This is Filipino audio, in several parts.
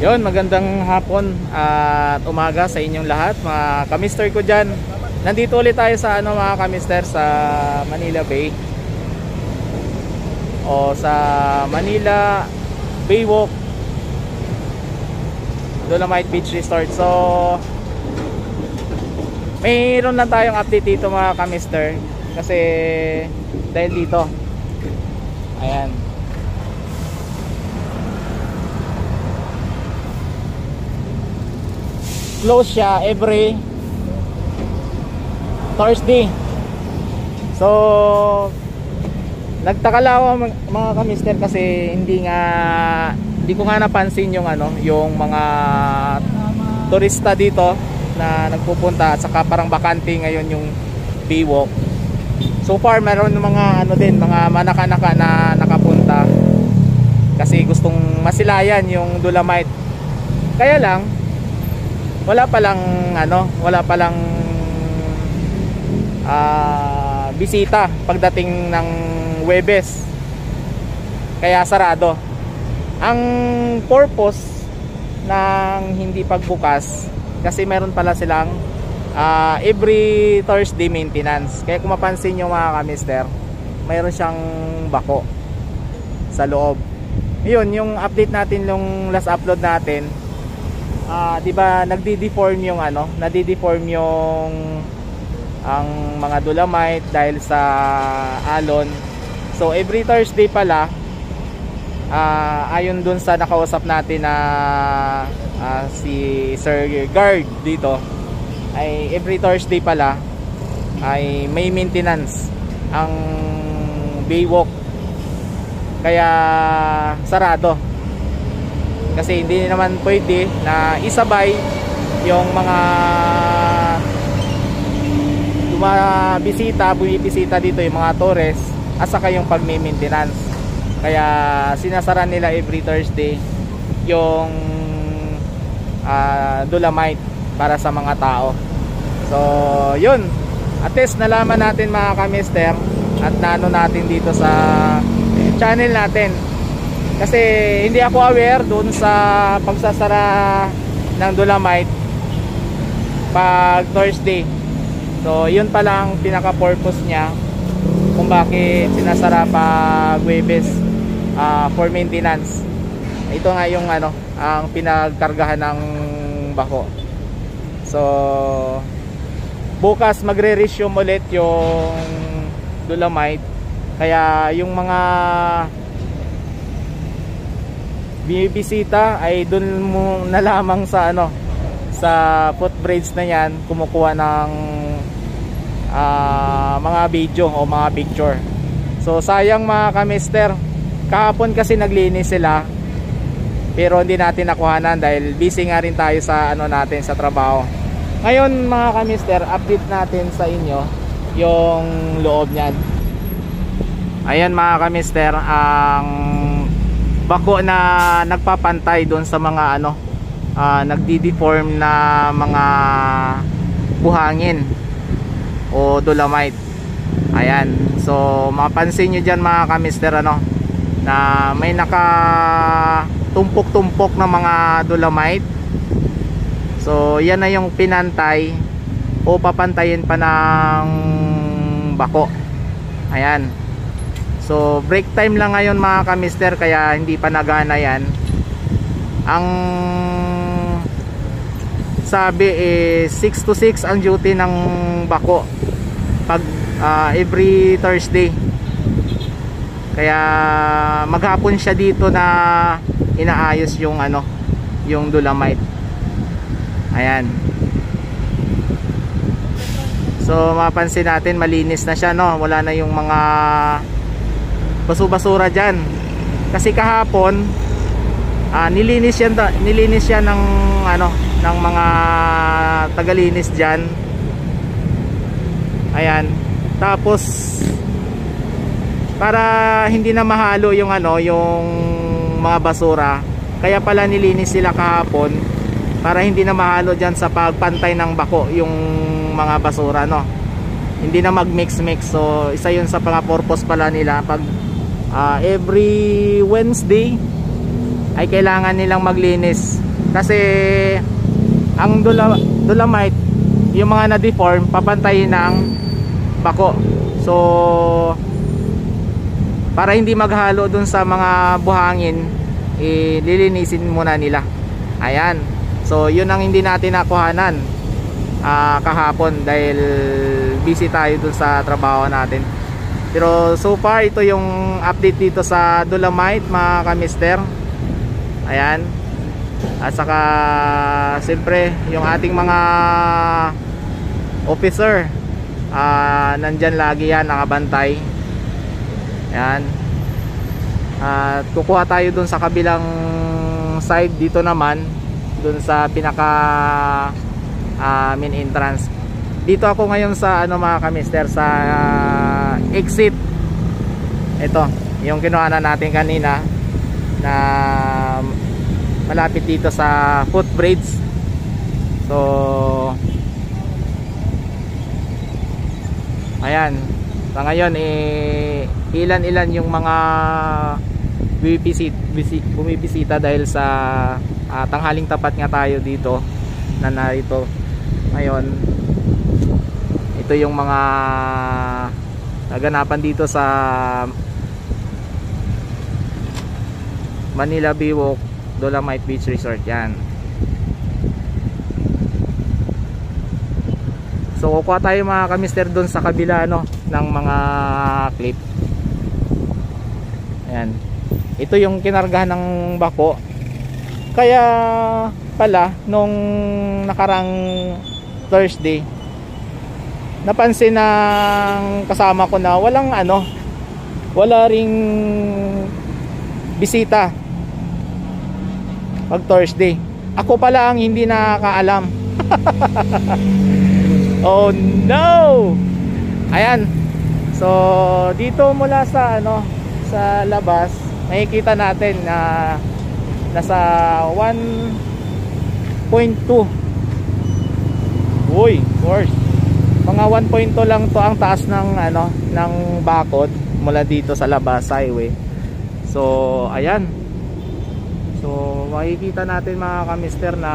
Yon, magandang hapon at umaga sa inyong lahat, mga kamister ko dyan. Nandito ulit tayo sa mga kamister, sa Manila Bay o sa Manila Baywalk Dolomite Beach Resort. So mayroon lang tayong update dito mga kamister, kasi dahil dito, ayan, close siya every Thursday. So nagtaka lang ako mga kamister, kasi hindi ko nga napansin yung yung mga turista dito na nagpupunta, at saka parang bakante ngayon yung Baywalk. So far meron mga mga manaka-naka na nakapunta kasi gustong masilayan yung Dolomite. Kaya lang wala palang bisita pagdating ng Huwebes, kaya sarado. Ang purpose ng hindi pagbukas, kasi meron pala silang every Thursday maintenance. Kaya kung mapansin nyo mga kamister, mayroon siyang bako sa loob. Yun yung update natin, yung last upload natin. Diba nagdi-deform yung nadi-deform yung ang mga Dolomite dahil sa alon. So every Thursday pala, ayon dun sa nakausap natin na si Sir Guard dito, ay every Thursday pala ay may maintenance ang Baywalk, kaya sarado. Kasi hindi naman pwede na isabay yung mga bumibisita dito, yung mga tourist, at saka yung pag-maintenance. Kaya sinasara nila every Thursday yung Dolomite para sa mga tao. So yun, at least nalaman natin mga kamister, at nano natin dito sa channel natin. Kasi hindi ako aware dun sa pagsasara ng Dolomite pag Thursday. So yun pala ang pinaka-purpose niya kung bakit sinasara pag Huwebes, for maintenance. Ito nga yung ang pinagkargahan ng bako. So bukas magre-resume ulit yung Dolomite, kaya yung mga bibisita ay dun mo na lamang sa sa footbridge na yan kumukuha ng mga video o mga picture. So sayang mga kamister, kahapon kasi naglinis sila pero hindi natin nakuhanan dahil busy nga rin tayo sa natin sa trabaho. Ngayon mga kamister, update natin sa inyo yung loob niyan. Ayan mga kamister, ang bako na nagpapantay doon sa mga nagdi-deform na mga buhangin o Dolomite. Ayan, so mapansin nyo dyan mga kamister na may nakatumpok-tumpok na mga Dolomite. So yan na yung pinantay o papantayin pa ng bako. Ayan. So break time lang ngayon mga kamister, kaya hindi pa nagana yan. Ang sabi 6 to 6 ang duty ng bako pag every Thursday. Kaya maghapon siya dito na inaayos yung yung Dolomite. Ayan. So mapansin natin malinis na siya, wala na yung mga basura dyan. Kasi kahapon nilinis siya ng ng mga tagalinis dyan. Ayan. Tapos para hindi na mahalo yung yung mga basura, kaya pala nilinis sila kahapon para hindi na mahalo dyan sa pagpantay ng bako yung mga basura, hindi na mag-mix-mix. So isa yun sa mga purpose pala nila, pag every Wednesday ay kailangan nilang maglinis Kasi ang dolomite, yung mga na-deform, papantayin ng bako. So para hindi maghalo dun sa mga buhangin, lilinisin muna nila. Ayan. So yun ang hindi natin nakuhanan kahapon dahil busy tayo dun sa trabaho natin. Pero so far ito yung update dito sa dolomite mga kamister. Ayan. At saka siyempre yung ating mga officer, nandyan lagi yan, nakabantay. Ayan. At kukuha tayo dun sa kabilang side dito naman, dun sa pinaka main entrance. Dito ako ngayon sa ano mga kamister, sa exit. Ito yung kinuha na natin kanina na malapit dito sa footbridge. So ayan, sa ngayon ilan-ilan yung mga bumibisita dahil sa tanghaling tapat nga tayo dito na narito ngayon. Ito yung mga naganapan dito sa Manila Biwok Dolomite Beach Resort. Yan. So kukuha tayo mga kamister doon sa kabila ng mga clip. Ayan. Ito yung kinargahan ng bako. Kaya pala nung nakarang Thursday, napansin ng kasama ko na wala ring bisita pag Thursday. Ako pala ang hindi nakakaalam. Oh no. Ayan. So dito mula sa sa labas, makikita natin na nasa 1.2. Uy, course. Mga 1.2 lang to ang taas ng ng bakod mula dito sa labas highway. So ayan. So makikita natin mga kamister na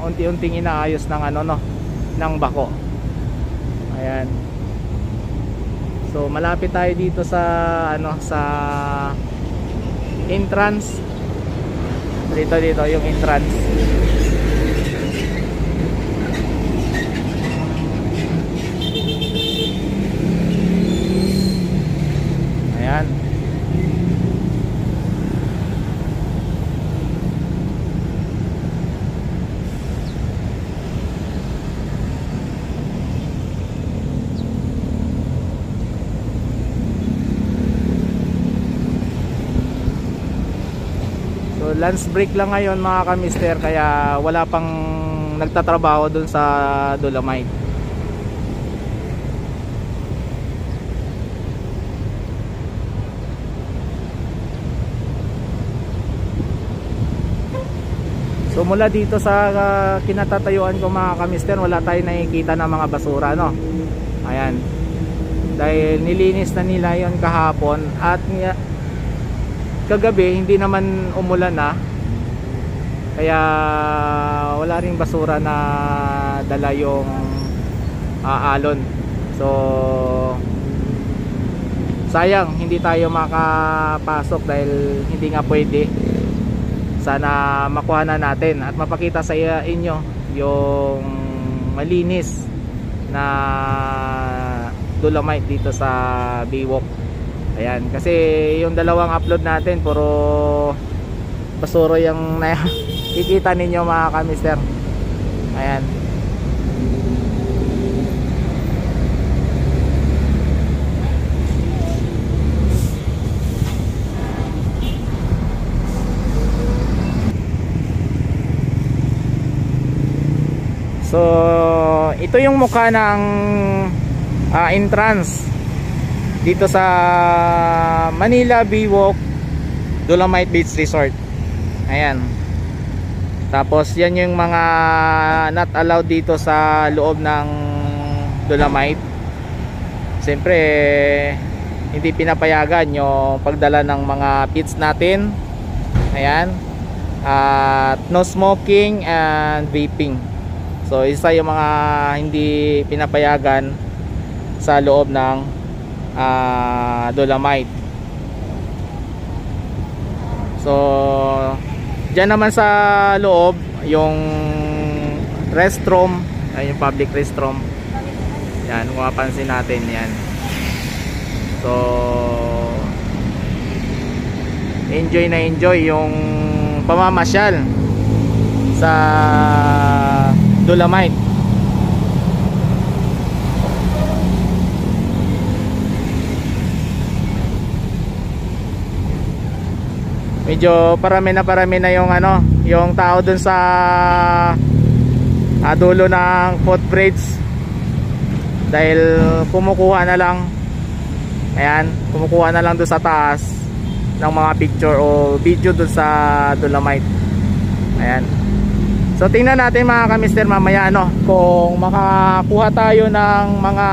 unti-unting inaayos ng ng bako. Ayan. So malapit tayo dito sa sa entrance. Dito yung entrance. Ayan. So lunch break lang ngayon mga kamister, kaya wala pang nagtatrabaho dun sa dolomite. So mula dito sa kinatatayuan ko mga kamister, wala tayong nakikita na mga basura Ayan. Dahil nilinis na nila yon kahapon at kagabi hindi naman umulan kaya wala ring basura na dala yung alon. So sayang hindi tayo makapasok dahil hindi nga pwede. Sana makuha na natin at mapakita sa inyo yung malinis na dolomite dito sa Biwok. Ayan, kasi yung dalawang upload natin puro basura yung nakikita ninyo mga kamister. Ayan. So ito yung mukha ng entrance dito sa Manila Biwok Dolomite Beach Resort. Ayan. Tapos yan yung mga not allowed dito sa loob ng dolomite. Siyempre hindi pinapayagan yung pagdala ng mga pits natin. Ayan. at no smoking and vaping. So isa yung mga hindi pinapayagan sa loob ng Dolomite. So dyan naman sa loob yung restroom, ay yung public restroom. Yan, kung mapansin natin yan. So enjoy na enjoy yung pamamasyal sa Dolomite. Medyo parami na yung ano, yung tao dun sa dulo ng footbridge dahil kumukuha na lang. Ayan, kumukuha na lang dun sa taas ng mga picture o video dun sa Dolomite. Ayan. So tingnan natin mga kamister mamaya ano, kung makakuha tayo ng mga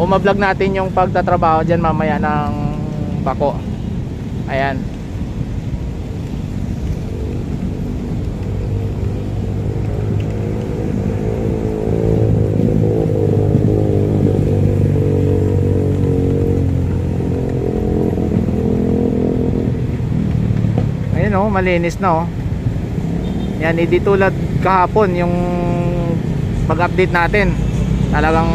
o ma-vlog natin yung pagtatrabaho dyan mamaya ng bako. Ayan. Ayan o, malinis na o. Yan, hindi tulad kahapon yung pag-update natin. Talagang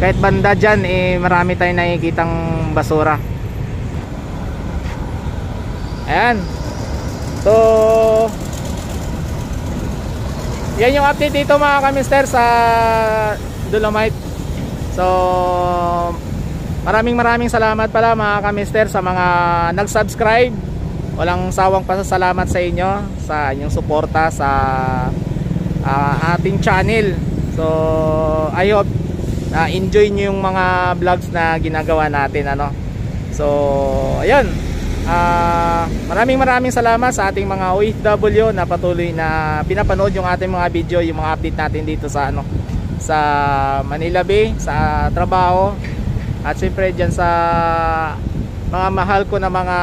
kahit banda dyan marami tayong nakikitang basura. Ayan. So yan yung update dito mga kamister sa Dolomite. So maraming salamat pala mga kamister sa mga nag-subscribe. Walang sawang pasasalamat sa inyo sa inyong suporta sa ating channel. So I hope enjoy nyo yung mga vlogs na ginagawa natin ano. So ayun, maraming salamat sa ating mga OFW na patuloy na pinapanood yung ating mga video, yung mga update natin dito sa ano, sa Manila Bay, sa trabaho, at syempre dyan sa mga mahal ko na mga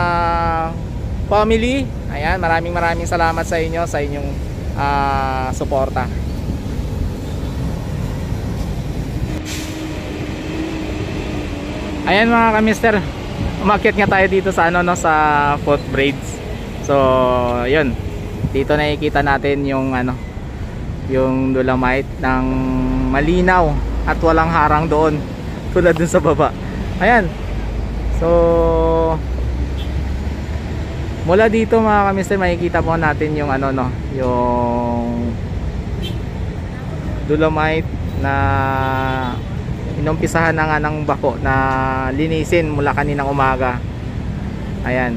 family. Ayan, maraming salamat sa inyo, sa inyong suporta. Ayan mga kamister, umakyat nga tayo dito sa ano no, sa footbridge. So, yun. Dito nakikita natin yung ano, yung Dolomite ng malinaw at walang harang doon tulad dun sa baba. Ayan. So, mula dito mga kamister makikita po natin yung ano no, yung Dolomite na inumpisahan na nga ng bako na linisin mula kaninang umaga. Ayan.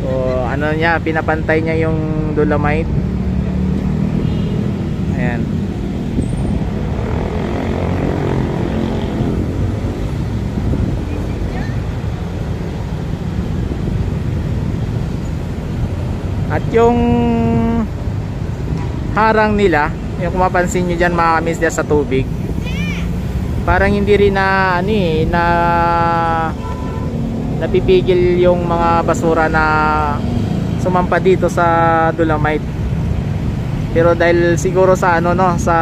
So ano niya, pinapantay niya yung Dolomite. Ayan. At yung harang nila, yung kung mapansin nyo dyan mga kamister sa tubig, parang hindi rin na ano na napipigil yung mga basura na sumampa dito sa Dolomite. Pero dahil siguro sa ano no, sa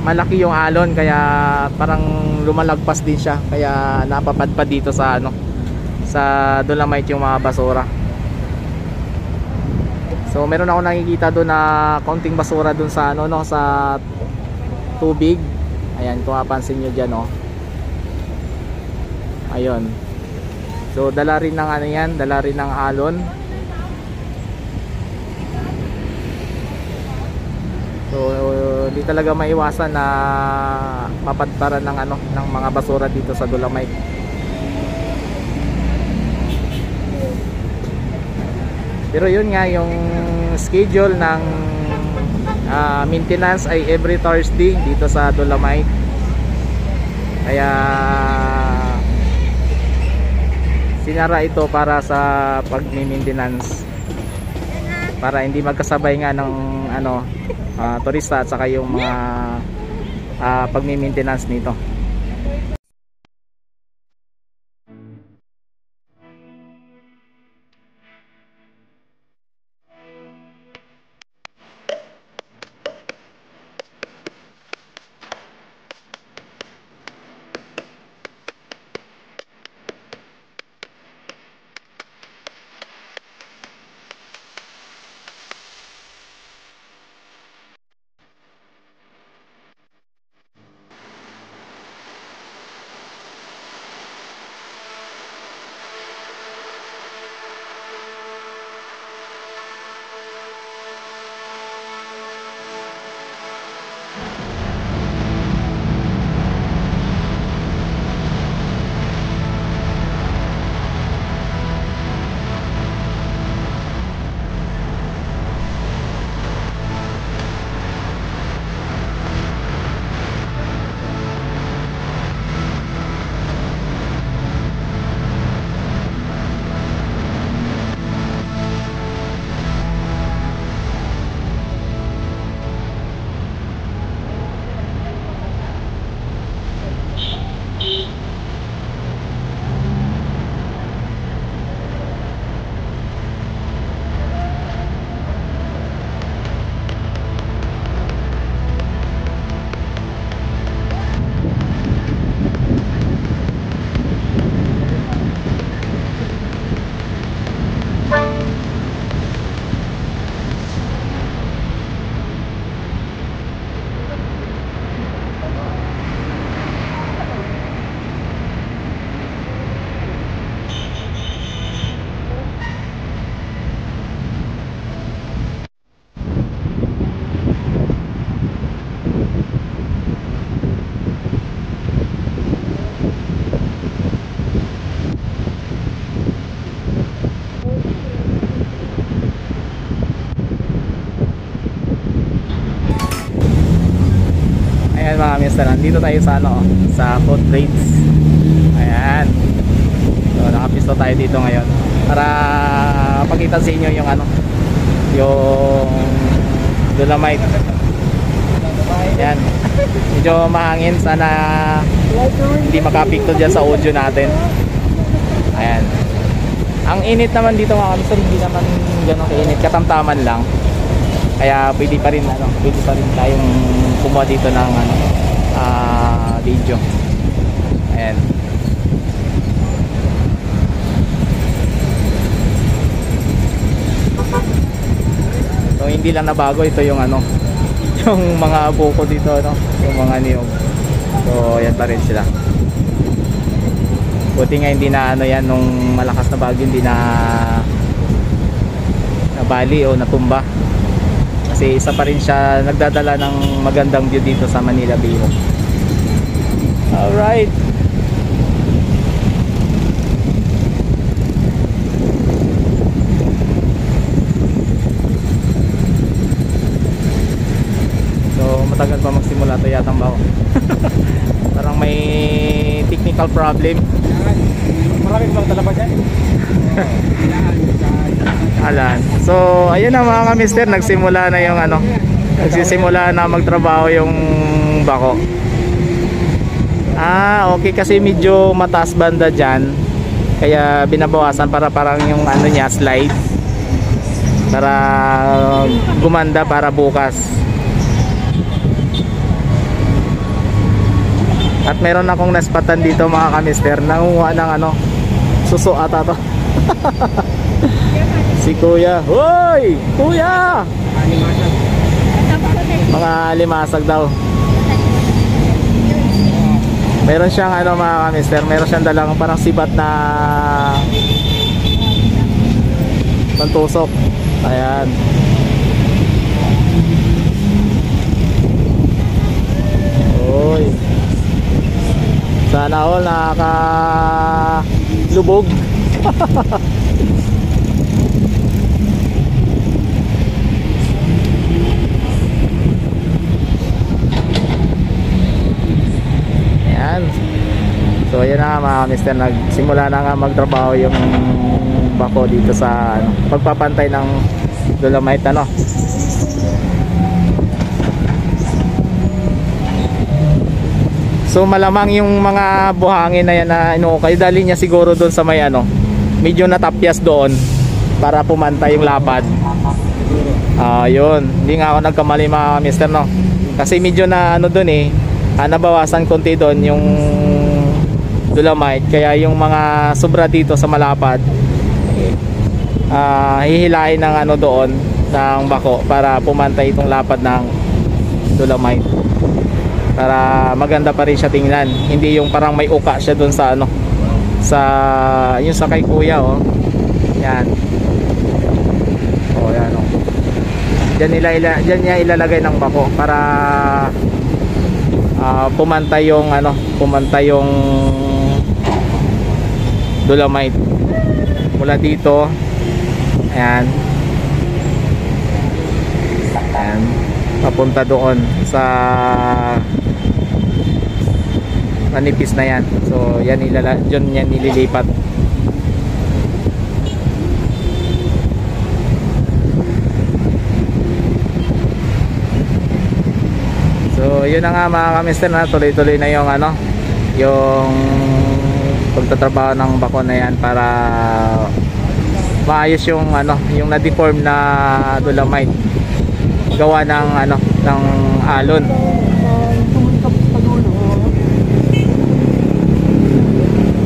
malaki yung alon, kaya parang lumalagpas din siya, kaya napapadpad dito sa ano, sa Dolomite yung mga basura. So meron ako nakikita doon na kaunting basura doon sa ano no, sa tubig. Ayan, kung mapansin niyo diyan oh. Ayun. So dala rin ng ano yan, dala rin ng alon. So di talaga maiwasan na mapadparan ng ano, ng mga basura dito sa Dolomite. Pero yun nga, yung schedule ng maintenance ay every Thursday dito sa Dolomite. Kaya sinara ito para sa pag-maintenance, para hindi magkasabay nga ng ano, turista at saka yung mga pagmi-maintenance nito. Mga mister, nandito tayo sa sa footbridge. Ayan. So nakapisto tayo dito ngayon para pakita sa inyo yung yung Dolomite. Ayan. Medyo mahangin, sana hindi makapikto dyan sa audio natin. Ayan. Ang init naman dito mga mister, hindi naman gano'ng kainit, katamtaman lang. Kaya pwede pa rin tayong kumuha dito ng video. Ayan. So hindi lang nabago ito yung yung mga buko dito yung mga niyog. So ayan pa rin sila. Buti nga hindi na yan nung malakas na bagyo, hindi na nabali o natumba. Kasi isa pa rin siya nagdadala ng magandang view dito sa Manila Bay. Alright. So matagal pa magsimula ito yatang bako. Parang may technical problem. Maraming bang talaba dyan? Alan. So ayun na mga ka-mister, nagsimula na yung nagsisimula na magtrabaho yung bako. Okay, kasi medyo mataas banda dyan, kaya binabawasan para parang yung niya slide para gumanda para bukas. At meron akong naspatan dito mga ka-mister, nangunguha ng suso ata to. Si kuya. Hoy! Kuya! Mga limasag daw. Meron siyang mga ka-mister, meron siyang dalang parang sibat na pantusok. Ayan. Hoy. Sana all nakakalubog. Ayan. So ayan na mga mister, nagsimula na nga magtrabaho yung bako dito sa pagpapantay ng Dolomite So malamang yung mga buhangin na yan na inukay, dali niya siguro doon sa may ano, medyo natapyas doon para pumantay yung lapad. Yun, hindi nga ako nagkamali mga mister, no, kasi medyo na ano doon nabawasan konti doon yung dolomite, kaya yung mga sobra dito sa malapad hihilain ng ano doon ng bako para pumantay itong lapad ng dolomite, para maganda pa rin siya tingnan, hindi yung parang may uka siya doon sa ano, sa yung sa kay kuya. Yan, yan diyan niya ilalagay ng bako para pumantay yung ano, pumantay yung dolomite mula dito. Ayan, papunta doon sa manipis na yan. So yan dyan yan nililipat. So yun na nga mga kamister, na tuloy-tuloy na yung ano, yung pagtatrabaho ng bako na yan para maayos yung ano, yung na-deform na dolomite gawa ng ano, ng alon.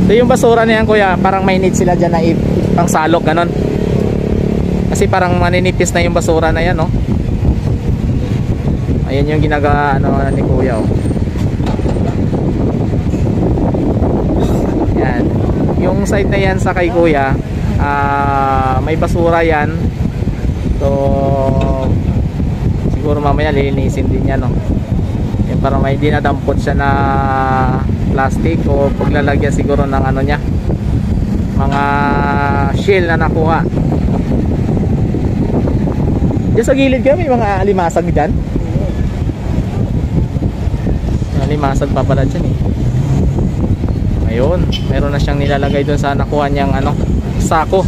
So yung basura na yan kuya, parang may need sila dyan na pang salok ganon, kasi parang maninipis na yung basura na yan, no? Ayan yung ginagawa ano ni kuya, yan yung side na yan sa kay kuya. May basura yan, so siguro mamaya lilinisin din yan, no? Yan, para may dinadampot siya na plastic o paglalagyan siguro ng ano niya, mga shell na nakuha. Diyan sa gilid ka may mga alimasag dyan, alimasag pa pala dyan ayun, meron na siyang nilalagay doon sa nakuha niyang ano, sako.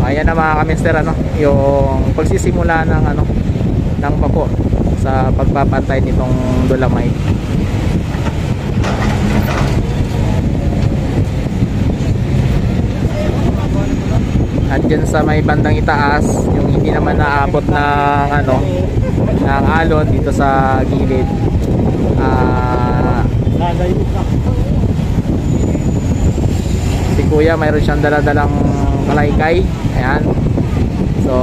Ayan na mga kamister, ano, yung pagsisimula ng ano, ng bako sa pagpapantay nitong dolomite. At dyan sa may bandang itaas, yung hindi naman naabot ng ano, ng alon dito sa gilid, si kuya mayroon siyang daladalang malaykay. Ayan, so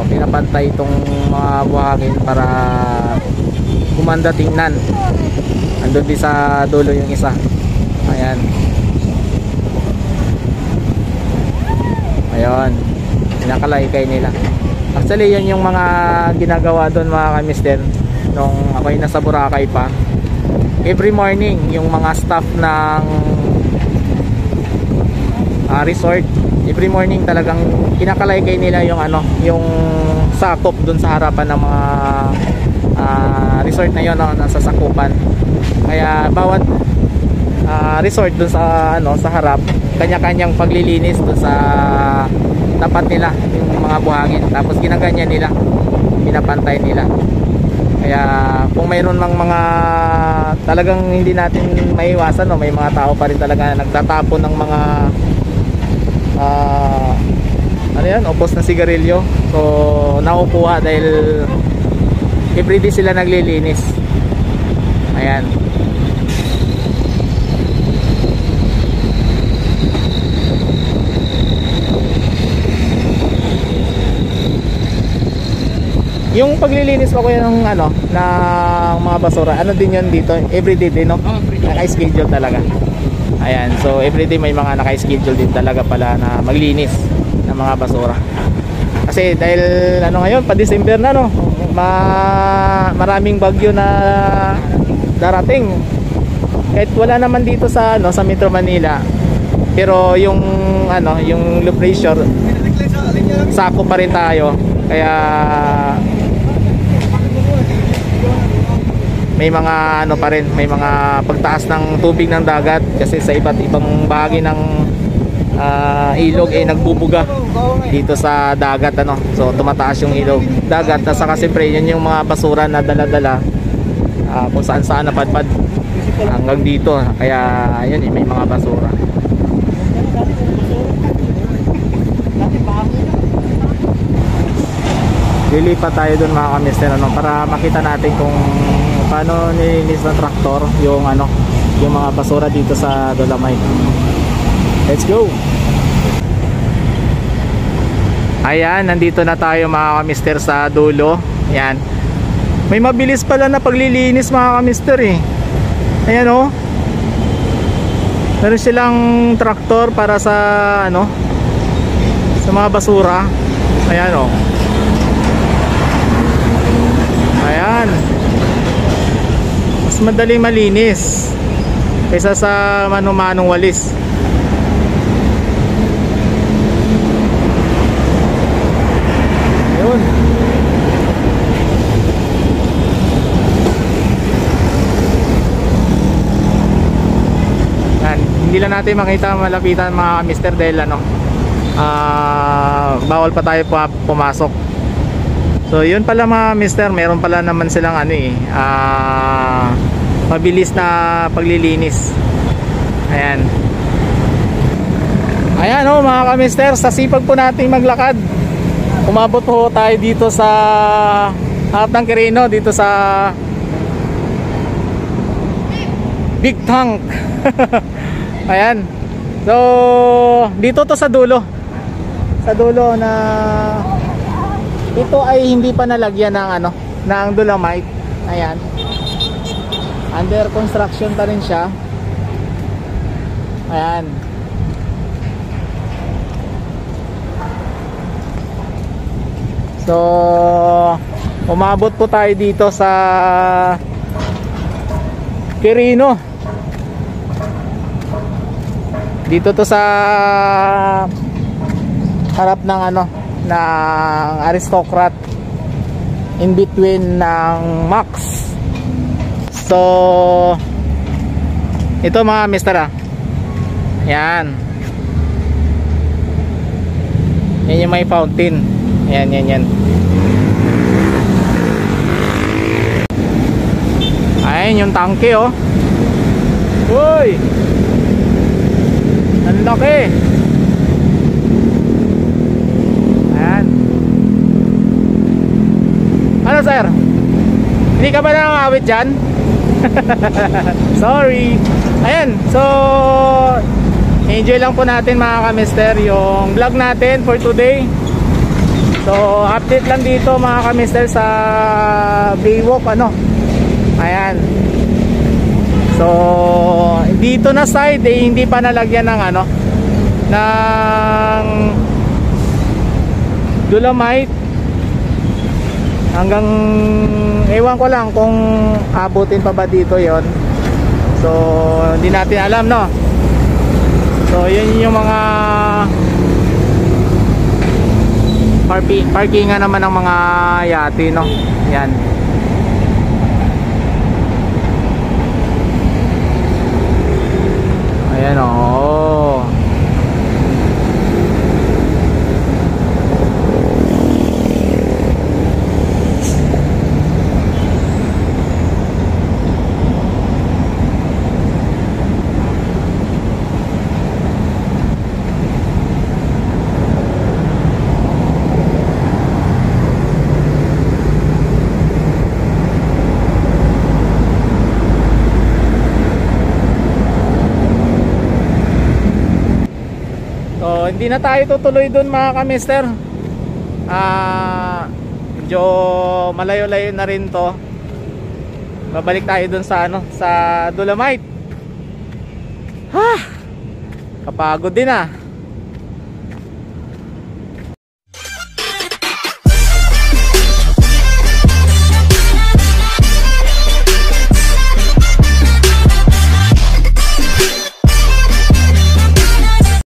pinapantay itong mga buhangin para kumanda tingnan. Andun din sa dulo yung isa. Ayan, ayun, pinakalaykay nila. Actually yan yung mga ginagawa doon mga kamister nung ako'y nasa Boracay pa. Every morning yung mga staff ng resort, every morning talagang kinakalaykay nila yung ano, yung sakop doon sa harapan ng mga resort na yon, no, nasa sakupan. Kaya bawat resort doon sa ano, sa harap, kanya-kanyang paglilinis doon sa tapat nila yung mga buhangin, tapos ginaganyan nila, pinapantay nila. Kaya kung mayroon mang mga talagang hindi natin maiwasan, no, may mga tao pa rin talaga nagtatapon ng mga ano yan, upos na sigarilyo. So naupuha dahil everyday sila naglilinis. Ayan, yung paglilinis ko kuya ng ano, ng mga basura, ano din yan dito, everyday din, no? Naka-schedule talaga. Ayan, so everyday may mga naka-schedule din talaga pala na maglinis ng mga basura. Kasi dahil ano ngayon, pa December na, no? Maraming bagyo na darating. Kahit wala naman dito sa ano, sa Metro Manila, pero yung ano, yung low pressure, sako pa rin tayo. Kaya may mga ano pa rin, may mga pagtaas ng tubig ng dagat kasi sa iba't ibang bahagi ng ilog ay nagbubuga dito sa dagat ano. So tumataas yung ilog dagat at saka siyempre yun yung mga basura na dala-dala kung saan saan napadpad hanggang dito. Kaya yun may mga basura. Lilipat tayo dun mga kamister ano, para makita natin kung paano nilinis ng traktor yung ano, yung mga basura dito sa Dolomite. Let's go. Ayan, nandito na tayo mga kamister sa dulo. Ayan. May mabilis pala na paglilinis mga kamister eh. Ayan oh. Meron silang traktor para sa ano, sa mga basura. Ayan oh. Ayan. Mas madaling malinis kaysa sa mano-manong walis. Ayun. Yan. Hindi lang natin makita malapitan mga mister dahil ano, bawal pa tayo pumasok. So yun pala mga mister, meron pala naman silang ano eh, mabilis na paglilinis. Ayan. Ayan oh mga kamister, sa sipag po nating maglakad, umabot po tayo dito sa harap ng Quirino, dito sa Big Tank. Ayan. So dito to sa dulo. Sa dulo na ito ay hindi pa nalagyan ng ano, ng Dolomite. Ayan. Under construction pa rin siya. Ayan. So umabot po tayo dito sa Quirino. Dito to sa harap ng ano, ng Aristocrat, in between ng Max. So ito mga mister yan. Yan yung may fountain. Yan. Ayan yung tangke oh. Uy, ang laki. Ano sir? Hindi ka ba nangangawit dyan? Sorry. Ayan, so enjoy lang po natin mga kamister yung vlog natin for today. So update lang dito mga kamister sa Baywalk ano. Ayan. So dito na side eh, hindi pa nalagyan ng ano, ng Dolomite. Hanggang ewan ko lang kung abutin pa ba dito yon. So hindi natin alam no. So yun yung mga parkingan naman ng mga yate no. Yan. Ayan oh. Hindi na tayo tutuloy dun mga kamister. Medyo malayo-layo na rin to. Babalik tayo dun sa ano, sa Dolomite. Kapagod din